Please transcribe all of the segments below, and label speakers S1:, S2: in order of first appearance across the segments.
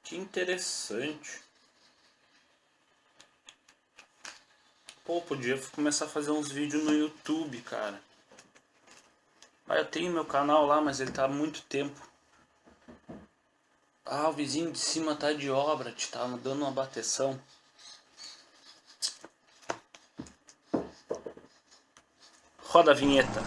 S1: Que interessante. Pô, podia começar a fazer uns vídeos no YouTube, cara. Eu tenho meu canal lá, mas ele tá há muito tempo. O vizinho de cima tá de obra, te tá dando uma bateção. Roda a vinheta.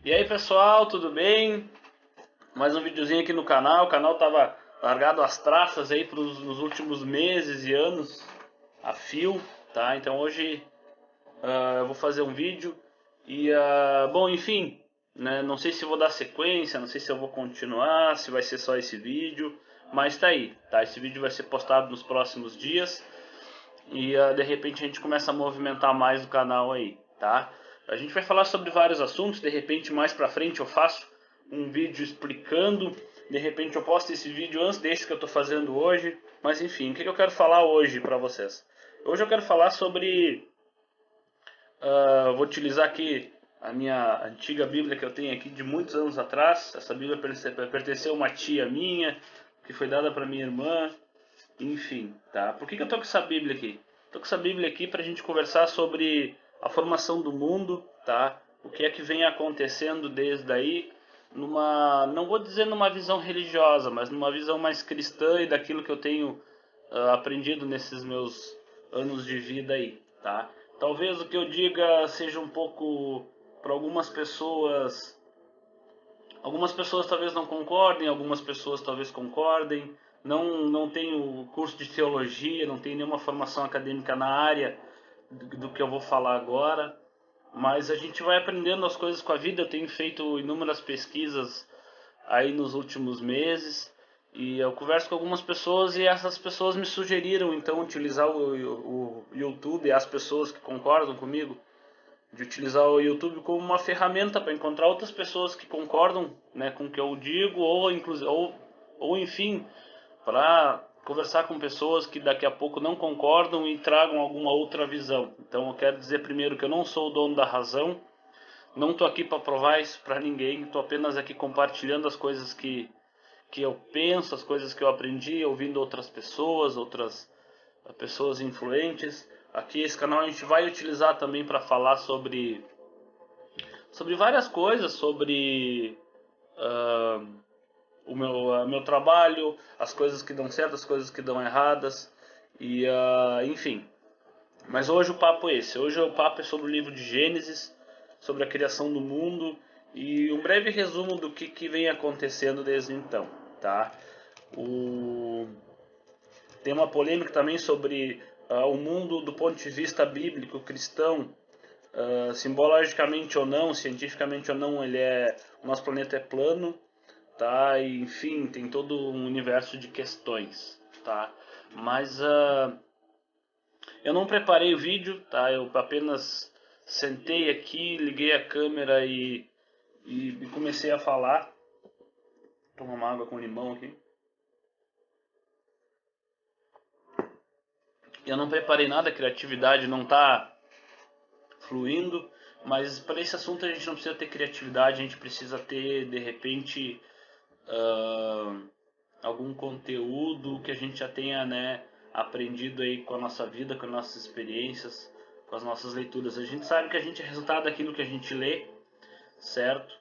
S1: E aí pessoal, tudo bem? Mais um videozinho aqui no canal. O canal tava largado às traças aí nos últimos meses e anos a fio, tá? Então hoje eu vou fazer um vídeo e, bom, enfim, né? Não sei se vou dar sequência, não sei se eu vou continuar, se vai ser só esse vídeo, mas tá aí, tá? Esse vídeo vai ser postado nos próximos dias e de repente a gente começa a movimentar mais o canal aí, tá? A gente vai falar sobre vários assuntos, de repente mais pra frente eu faço um vídeo explicando, de repente eu posto esse vídeo antes desse que eu tô fazendo hoje, mas enfim, o que eu quero falar hoje pra vocês? Hoje eu quero falar sobre, vou utilizar aqui a minha antiga Bíblia que eu tenho aqui de muitos anos atrás. Essa Bíblia pertenceu a uma tia minha, que foi dada para minha irmã, enfim, tá? Por que eu tô com essa Bíblia aqui? Tô com essa Bíblia aqui pra gente conversar sobre a formação do mundo, tá? O que é que vem acontecendo desde aí, não vou dizer numa visão religiosa, mas numa visão mais cristã e daquilo que eu tenho aprendido nesses meus anos de vida aí, tá? Talvez o que eu diga seja um pouco para algumas pessoas talvez não concordem, algumas pessoas talvez concordem. Não tenho curso de teologia, não tenho nenhuma formação acadêmica na área do que eu vou falar agora, mas a gente vai aprendendo as coisas com a vida. Eu tenho feito inúmeras pesquisas aí nos últimos meses e eu converso com algumas pessoas e essas pessoas me sugeriram então utilizar o YouTube, e as pessoas que concordam comigo, de utilizar o YouTube como uma ferramenta para encontrar outras pessoas que concordam, né, com o que eu digo, ou enfim, para conversar com pessoas que daqui a pouco não concordam e tragam alguma outra visão. Então eu quero dizer primeiro que eu não sou o dono da razão, não estou aqui para provar isso para ninguém, estou apenas aqui compartilhando as coisas que eu penso, as coisas que eu aprendi ouvindo outras pessoas influentes. Aqui esse canal a gente vai utilizar também para falar sobre várias coisas, sobre o meu trabalho, as coisas que dão certo, as coisas que dão erradas, e enfim. Mas hoje o papo é esse. Hoje o papo é sobre o livro de Gênesis, sobre a criação do mundo e um breve resumo do que vem acontecendo desde então, tá? Tem uma polêmica também sobre o mundo do ponto de vista bíblico, cristão, simbologicamente ou não, cientificamente ou não, o nosso planeta é plano, tá? E, enfim, tem todo um universo de questões, tá? Mas eu não preparei o vídeo, tá? Eu apenas sentei aqui, liguei a câmera e comecei a falar. Tomar uma água com limão aqui. Eu não preparei nada, a criatividade não tá fluindo, mas para esse assunto a gente não precisa ter criatividade, a gente precisa ter, de repente, algum conteúdo que a gente já tenha, né, aprendido aí com a nossa vida, com as nossas experiências, com as nossas leituras. A gente sabe que a gente é resultado daquilo que a gente lê, certo?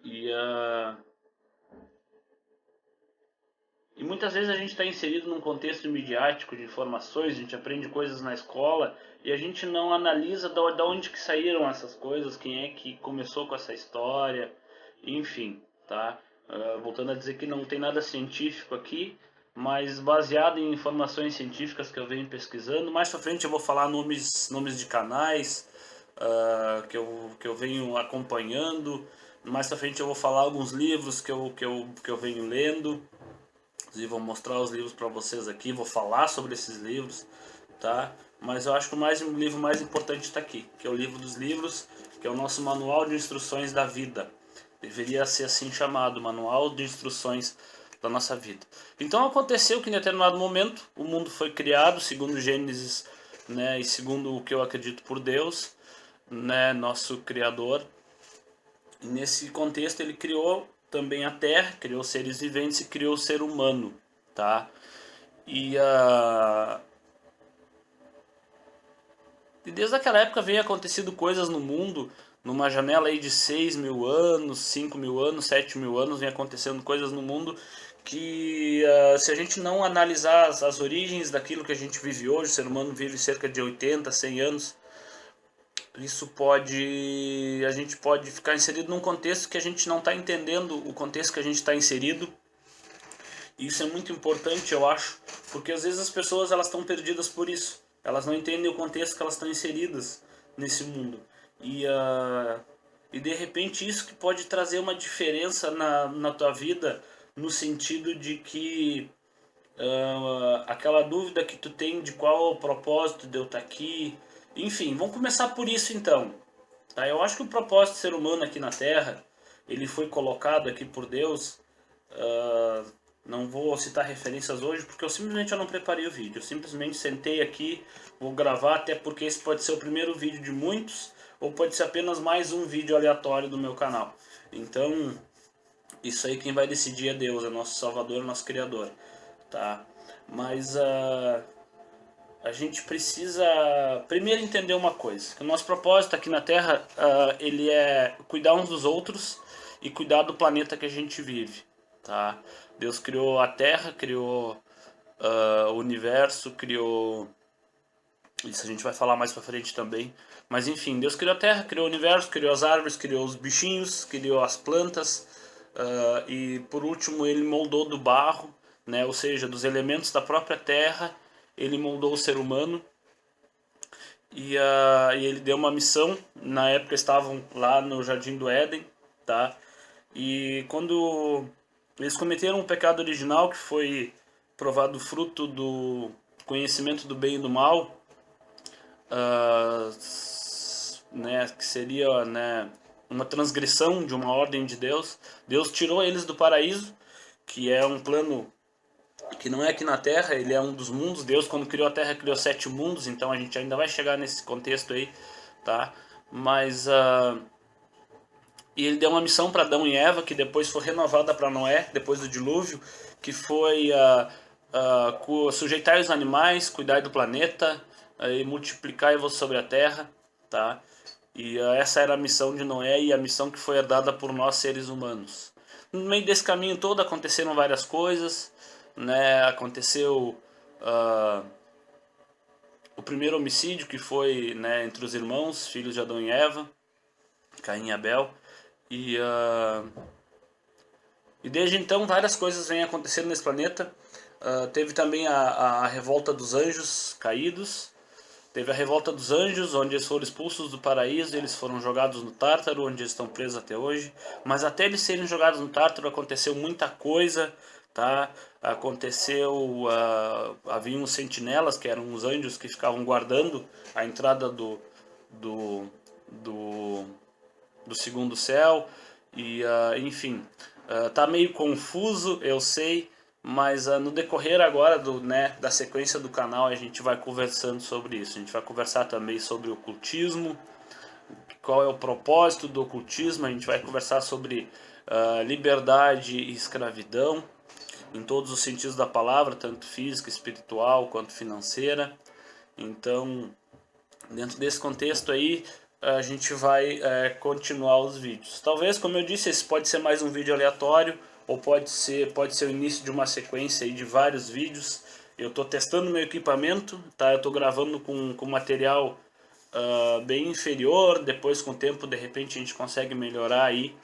S1: E muitas vezes a gente está inserido num contexto midiático de informações, a gente aprende coisas na escola e a gente não analisa de onde que saíram essas coisas, quem é que começou com essa história, enfim, tá? Voltando a dizer que não tem nada científico aqui, mas baseado em informações científicas que eu venho pesquisando. Mais pra frente eu vou falar nomes de canais que eu venho acompanhando. Mais pra frente eu vou falar alguns livros que eu venho lendo. Inclusive vou mostrar os livros para vocês aqui, vou falar sobre esses livros, tá? Mas eu acho que o livro mais importante está aqui, que é o livro dos livros, que é o nosso manual de instruções da vida. Deveria ser assim chamado, manual de instruções da nossa vida. Então aconteceu que em determinado momento o mundo foi criado, segundo Gênesis, né, e segundo o que eu acredito por Deus, né, nosso Criador. E nesse contexto ele criou também a Terra, criou seres viventes e criou o ser humano, tá? E, e desde aquela época vem acontecendo coisas no mundo, numa janela aí de 6.000 anos, 5.000 anos, 7.000 anos, vem acontecendo coisas no mundo que se a gente não analisar as origens daquilo que a gente vive hoje, o ser humano vive cerca de 80, 100 anos, a gente pode ficar inserido num contexto que a gente não está entendendo o contexto que a gente está inserido. E isso é muito importante, eu acho, porque às vezes as pessoas elas estão perdidas por isso. Elas não entendem o contexto que elas estão inseridas nesse mundo. E de repente isso que pode trazer uma diferença na tua vida, no sentido de que aquela dúvida que tu tem de qual é o propósito de eu estar aqui. Enfim, vamos começar por isso então. Tá? Eu acho que o propósito do ser humano aqui na Terra, ele foi colocado aqui por Deus. Não vou citar referências hoje porque eu não preparei o vídeo. Eu simplesmente sentei aqui, vou gravar, até porque esse pode ser o primeiro vídeo de muitos, ou pode ser apenas mais um vídeo aleatório do meu canal. Então, isso aí quem vai decidir é Deus, é nosso Salvador, nosso Criador. Tá? Mas a gente precisa primeiro entender uma coisa, que o nosso propósito aqui na Terra ele é cuidar uns dos outros e cuidar do planeta que a gente vive, tá? Deus criou a Terra, criou o universo, criou... Isso a gente vai falar mais pra frente também. Mas enfim, Deus criou a Terra, criou o universo, criou as árvores, criou os bichinhos, criou as plantas, e por último ele moldou do barro, né? Ou seja, dos elementos da própria Terra, ele moldou o ser humano. E ele deu uma missão. Na época estavam lá no Jardim do Éden, tá? E quando eles cometeram um pecado original, que foi provado fruto do conhecimento do bem e do mal, né, que seria, né, uma transgressão de uma ordem de Deus. Deus tirou eles do paraíso, que é um plano que não é aqui na Terra, ele é um dos mundos. Deus, quando criou a Terra, criou 7 mundos, então a gente ainda vai chegar nesse contexto aí, tá? Mas e ele deu uma missão para Adão e Eva, que depois foi renovada para Noé, depois do dilúvio, que foi sujeitar os animais, cuidar do planeta, e multiplicar-vos sobre a terra, tá? E essa era a missão de Noé e a missão que foi herdada por nós seres humanos. No meio desse caminho todo aconteceram várias coisas, né? Aconteceu o primeiro homicídio, que foi, né, entre os irmãos, filhos de Adão e Eva, Caim e Abel. E desde então várias coisas vêm acontecendo nesse planeta. Teve também a revolta dos anjos caídos. Teve a revolta dos anjos, onde eles foram expulsos do paraíso, eles foram jogados no Tártaro, onde eles estão presos até hoje. Mas até eles serem jogados no Tártaro aconteceu muita coisa, tá? Havia uns sentinelas, que eram os anjos que ficavam guardando a entrada do, do segundo céu. E enfim, tá meio confuso, eu sei, mas no decorrer agora da sequência do canal a gente vai conversando sobre isso. A gente vai conversar também sobre o ocultismo, qual é o propósito do ocultismo. A gente vai conversar sobre liberdade e escravidão em todos os sentidos da palavra, tanto física, espiritual quanto financeira. Então, dentro desse contexto aí, a gente vai continuar os vídeos. Talvez, como eu disse, esse pode ser mais um vídeo aleatório, ou pode ser o início de uma sequência aí de vários vídeos. Eu estou testando meu equipamento, tá? Eu estou gravando com material bem inferior. Depois, com o tempo, de repente a gente consegue melhorar aí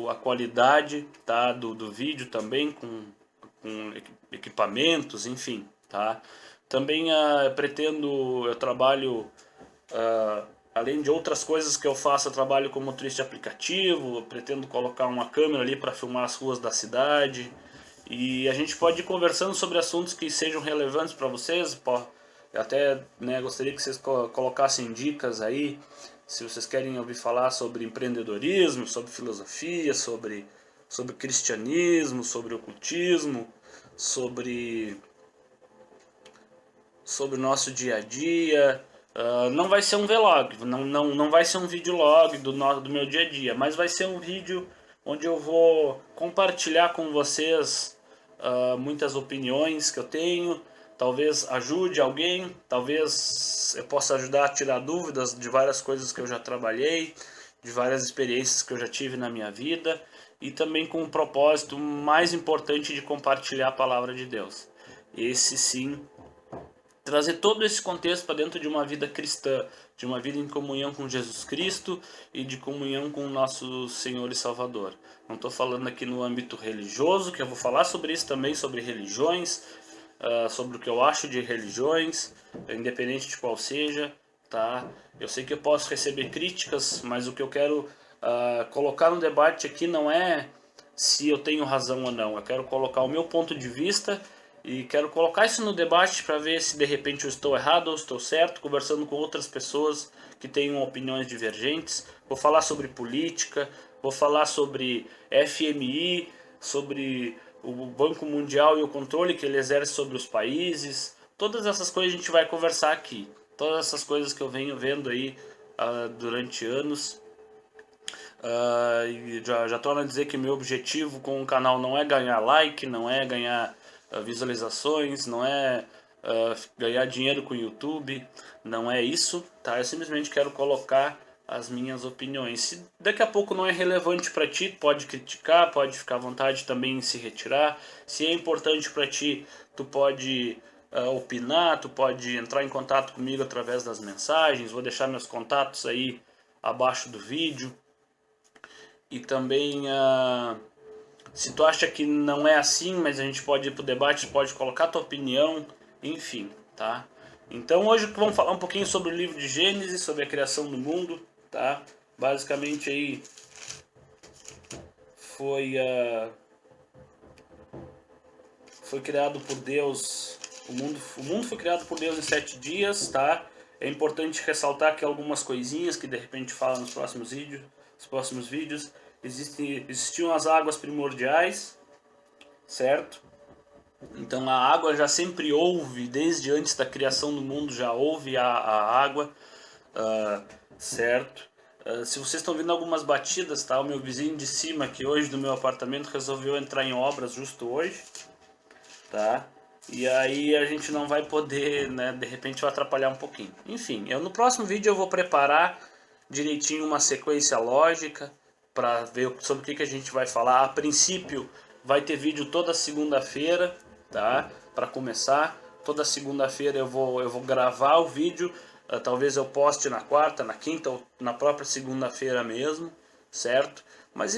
S1: a qualidade, tá, do vídeo também, com equipamentos, enfim, tá? Também eu trabalho, além de outras coisas que eu faço, eu trabalho como motorista de aplicativo. Eu pretendo colocar uma câmera ali para filmar as ruas da cidade. E a gente pode ir conversando sobre assuntos que sejam relevantes para vocês. Eu até, né, gostaria que vocês colocassem dicas aí, se vocês querem ouvir falar sobre empreendedorismo, sobre filosofia, sobre cristianismo, sobre ocultismo, sobre o nosso dia a dia. Não vai ser um vlog, não vai ser um videolog do meu dia a dia, mas vai ser um vídeo onde eu vou compartilhar com vocês muitas opiniões que eu tenho. Talvez ajude alguém, talvez eu possa ajudar a tirar dúvidas de várias coisas que eu já trabalhei, de várias experiências que eu já tive na minha vida, e também com o propósito mais importante de compartilhar a palavra de Deus. Esse sim, trazer todo esse contexto para dentro de uma vida cristã, de uma vida em comunhão com Jesus Cristo e de comunhão com o nosso Senhor e Salvador. Não estou falando aqui no âmbito religioso, que eu vou falar sobre isso também, sobre religiões, sobre o que eu acho de religiões, independente de qual seja, tá? Eu sei que eu posso receber críticas, mas o que eu quero colocar no debate aqui não é se eu tenho razão ou não. Eu quero colocar o meu ponto de vista e quero colocar isso no debate para ver se de repente eu estou errado ou estou certo, conversando com outras pessoas que tenham opiniões divergentes. Vou falar sobre política, vou falar sobre FMI, sobre o Banco Mundial e o controle que ele exerce sobre os países. Todas essas coisas a gente vai conversar aqui. Todas essas coisas que eu venho vendo aí durante anos. E já torno a dizer que meu objetivo com o canal não é ganhar like, não é ganhar visualizações, não é ganhar dinheiro com o YouTube, não é isso, tá? Eu simplesmente quero colocar as minhas opiniões. Se daqui a pouco não é relevante para ti, pode criticar, pode ficar à vontade também em se retirar. Se é importante para ti, tu pode opinar, tu pode entrar em contato comigo através das mensagens. Vou deixar meus contatos aí abaixo do vídeo. E também, se tu acha que não é assim, mas a gente pode ir pro debate, pode colocar tua opinião, enfim, tá? Então hoje vamos falar um pouquinho sobre o livro de Gênesis, sobre a criação do mundo, tá? Basicamente aí foi criado por Deus, o mundo foi criado por Deus em 7 dias, tá? É importante ressaltar que algumas coisinhas que de repente fala nos próximos vídeos, existiam as águas primordiais, certo? Então a água já sempre houve, desde antes da criação do mundo já houve a água, certo? Se vocês estão vendo algumas batidas, tá? O meu vizinho de cima aqui hoje do meu apartamento resolveu entrar em obras justo hoje, tá? E aí a gente não vai poder, né? De repente vai atrapalhar um pouquinho. Enfim, no próximo vídeo eu vou preparar direitinho uma sequência lógica para ver sobre o que a gente vai falar. A princípio vai ter vídeo toda segunda-feira, tá? Para começar, toda segunda-feira eu vou gravar o vídeo. Talvez eu poste na quarta, na quinta ou na própria segunda-feira mesmo, certo? Mas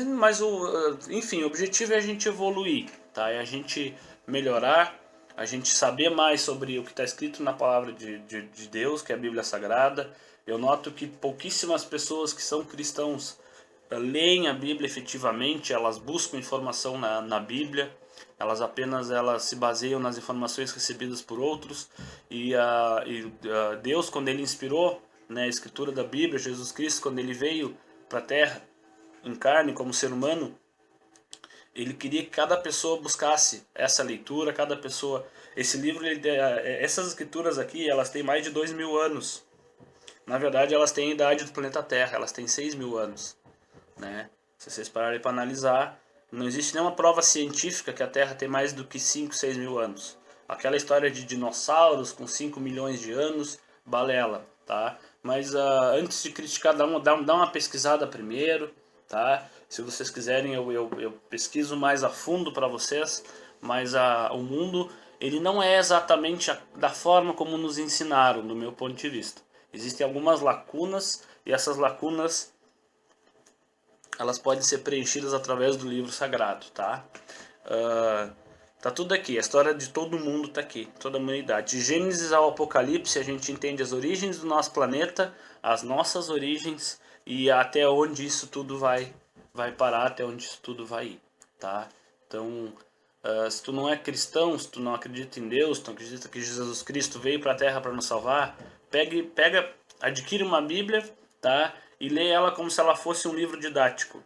S1: enfim, o objetivo é a gente evoluir, tá? É a gente melhorar, a gente saber mais sobre o que está escrito na palavra de Deus, que é a Bíblia Sagrada. Eu noto que pouquíssimas pessoas que são cristãos leem a Bíblia efetivamente, elas buscam informação na Bíblia, elas se baseiam nas informações recebidas por outros, e Deus, quando ele inspirou, né, a escritura da Bíblia, Jesus Cristo, quando ele veio para a Terra em carne como ser humano, ele queria que cada pessoa buscasse essa leitura, cada pessoa... Esse livro, essas escrituras aqui, elas têm mais de 2.000 anos. Na verdade, elas têm a idade do planeta Terra, elas têm 6.000 anos. Né? Se vocês pararem para analisar, não existe nenhuma prova científica que a Terra tem mais do que 5, 6 mil anos. Aquela história de dinossauros com 5 milhões de anos, balela, tá? Mas antes de criticar, dá uma pesquisada primeiro, tá? Se vocês quiserem, eu pesquiso mais a fundo para vocês, mas o mundo, ele não é exatamente da forma como nos ensinaram, do meu ponto de vista. Existem algumas lacunas, e essas lacunas elas podem ser preenchidas através do livro sagrado, tá? Tá tudo aqui, a história de todo mundo tá aqui, toda a humanidade. De Gênesis ao Apocalipse a gente entende as origens do nosso planeta, as nossas origens e até onde isso tudo vai parar, até onde isso tudo vai ir, tá? Então, se tu não é cristão, se tu não acredita em Deus, tu não acredita que Jesus Cristo veio para a Terra para nos salvar, adquire uma Bíblia, tá? E lê ela como se ela fosse um livro didático.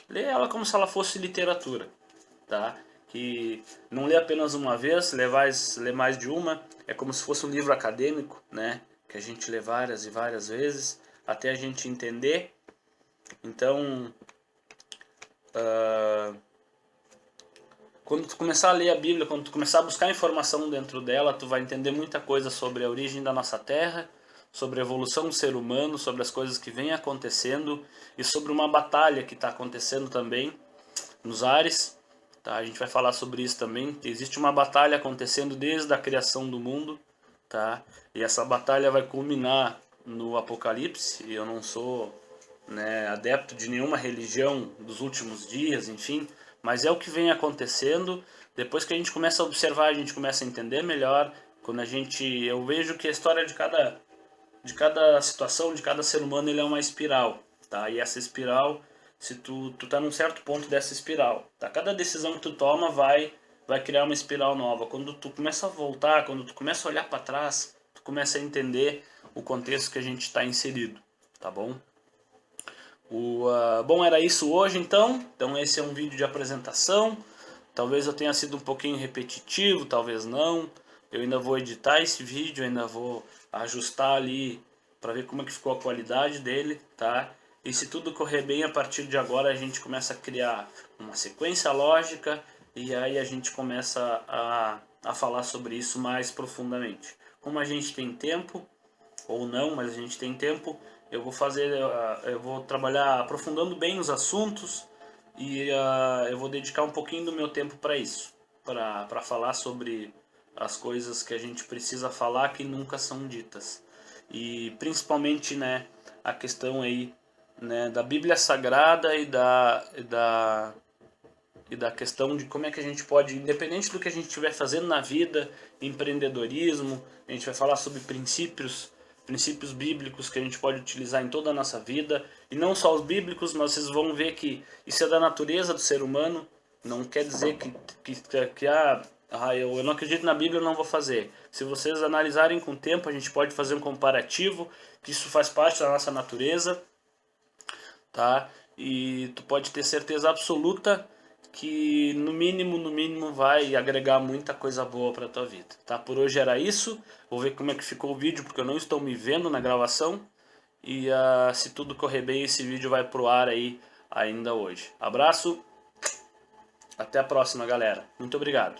S1: Lê ela como se ela fosse literatura, tá? Que não lê apenas uma vez, lê mais de uma. É como se fosse um livro acadêmico, né? Que a gente lê várias e várias vezes até a gente entender. Então, quando tu começar a ler a Bíblia, quando tu começar a buscar informação dentro dela, tu vai entender muita coisa sobre a origem da nossa Terra, sobre a evolução do ser humano, sobre as coisas que vêm acontecendo e sobre uma batalha que está acontecendo também nos ares. Tá? A gente vai falar sobre isso também. Existe uma batalha acontecendo desde a criação do mundo, tá? E essa batalha vai culminar no Apocalipse. Eu não sou, né, adepto de nenhuma religião dos últimos dias, enfim, mas é o que vem acontecendo. Depois que a gente começa a observar, a gente começa a entender melhor. Quando eu vejo que a história de cada situação, de cada ser humano, ele é uma espiral, tá? E essa espiral, se tu tá num certo ponto dessa espiral, tá? Cada decisão que tu toma vai criar uma espiral nova. Quando tu começa a voltar, quando tu começa a olhar para trás, tu começa a entender o contexto que a gente está inserido, tá bom? Bom, era isso hoje então. Então esse é um vídeo de apresentação. Talvez eu tenha sido um pouquinho repetitivo, talvez não. Eu ainda vou editar esse vídeo, ainda vou ajustar ali para ver como é que ficou a qualidade dele, tá? E se tudo correr bem, a partir de agora a gente começa a criar uma sequência lógica e aí a gente começa a falar sobre isso mais profundamente. Como a gente tem tempo, ou não, mas a gente tem tempo, eu vou trabalhar aprofundando bem os assuntos e eu vou dedicar um pouquinho do meu tempo para isso, para falar sobre as coisas que a gente precisa falar que nunca são ditas. E principalmente, né, a questão aí, né, da Bíblia Sagrada e da questão de como é que a gente pode, independente do que a gente estiver fazendo na vida, empreendedorismo, a gente vai falar sobre princípios bíblicos que a gente pode utilizar em toda a nossa vida, e não só os bíblicos, mas vocês vão ver que isso é da natureza do ser humano. Não quer dizer eu não acredito na Bíblia, eu não vou fazer. Se vocês analisarem com o tempo, a gente pode fazer um comparativo, que isso faz parte da nossa natureza, tá? E tu pode ter certeza absoluta que no mínimo vai agregar muita coisa boa para tua vida, tá? Por hoje era isso. Vou ver como é que ficou o vídeo, porque eu não estou me vendo na gravação. E se tudo correr bem, esse vídeo vai pro ar aí ainda hoje. Abraço, até a próxima, galera. Muito obrigado.